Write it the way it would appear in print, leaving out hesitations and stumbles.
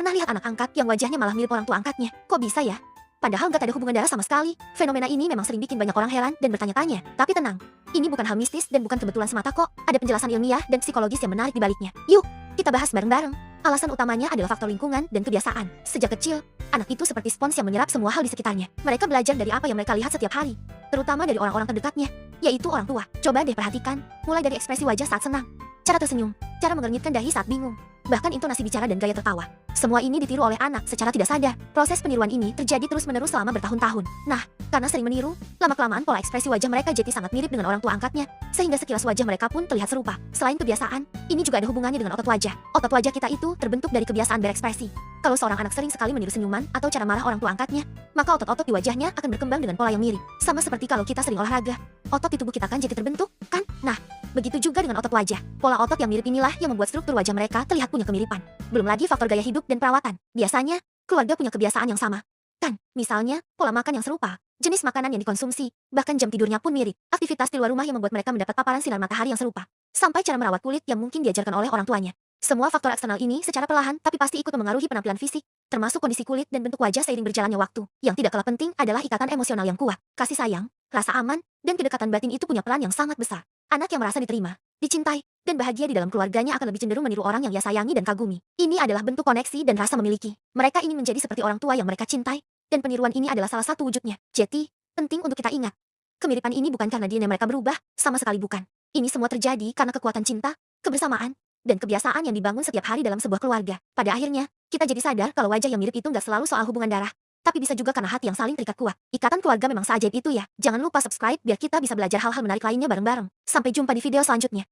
Pernah lihat anak angkat yang wajahnya malah mirip orang tua angkatnya? Kok bisa ya? Padahal gak ada hubungan darah sama sekali. Fenomena ini memang sering bikin banyak orang heran dan bertanya-tanya. Tapi tenang, ini bukan hal mistis dan bukan kebetulan semata kok. Ada penjelasan ilmiah dan psikologis yang menarik di baliknya. Yuk, kita bahas bareng-bareng. Alasan utamanya adalah faktor lingkungan dan kebiasaan. Sejak kecil, anak itu seperti spons yang menyerap semua hal di sekitarnya. Mereka belajar dari apa yang mereka lihat setiap hari, terutama dari orang-orang terdekatnya, yaitu orang tua. Coba deh perhatikan, mulai dari ekspresi wajah saat senang, cara tersenyum, cara mengernyitkan dahi saat bingung, bahkan intonasi bicara dan gaya tertawa. Semua ini ditiru oleh anak secara tidak sadar. Proses peniruan ini terjadi terus-menerus selama bertahun-tahun. Nah, karena sering meniru, lama-kelamaan pola ekspresi wajah mereka jadi sangat mirip dengan orang tua angkatnya, sehingga sekilas wajah mereka pun terlihat serupa. Selain kebiasaan, ini juga ada hubungannya dengan otot wajah. Otot wajah kita itu terbentuk dari kebiasaan berekspresi. Kalau seorang anak sering sekali meniru senyuman atau cara marah orang tua angkatnya, maka otot-otot di wajahnya akan berkembang dengan pola yang mirip. Sama seperti kalau kita sering olahraga, otot di tubuh kita kan jadi terbentuk, kan? Nah, begitu juga dengan otot wajah. Pola otot yang mirip inilah yang membuat struktur wajah mereka terlihat punya kemiripan. Belum lagi faktor gaya hidup dan perawatan. Biasanya, keluarga punya kebiasaan yang sama, kan? Misalnya, pola makan yang serupa, jenis makanan yang dikonsumsi, bahkan jam tidurnya pun mirip. Aktivitas di luar rumah yang membuat mereka mendapat paparan sinar matahari yang serupa, sampai cara merawat kulit yang mungkin diajarkan oleh orang tuanya. Semua faktor eksternal ini secara perlahan tapi pasti ikut memengaruhi penampilan fisik, termasuk kondisi kulit dan bentuk wajah seiring berjalannya waktu. Yang tidak kalah penting adalah ikatan emosional yang kuat. Kasih sayang, rasa aman, dan kedekatan batin itu punya peran yang sangat besar. Anak yang merasa diterima, dicintai, dan bahagia di dalam keluarganya akan lebih cenderung meniru orang yang ia sayangi dan kagumi. Ini adalah bentuk koneksi dan rasa memiliki. Mereka ingin menjadi seperti orang tua yang mereka cintai, dan peniruan ini adalah salah satu wujudnya. Jadi, penting untuk kita ingat, kemiripan ini bukan karena DNA mereka berubah, sama sekali bukan. Ini semua terjadi karena kekuatan cinta, kebersamaan, dan kebiasaan yang dibangun setiap hari dalam sebuah keluarga. Pada akhirnya, kita jadi sadar kalau wajah yang mirip itu nggak selalu soal hubungan darah, tapi bisa juga karena hati yang saling terikat kuat. Ikatan keluarga memang seajaib itu ya. Jangan lupa subscribe biar kita bisa belajar hal-hal menarik lainnya bareng-bareng. Sampai jumpa di video selanjutnya.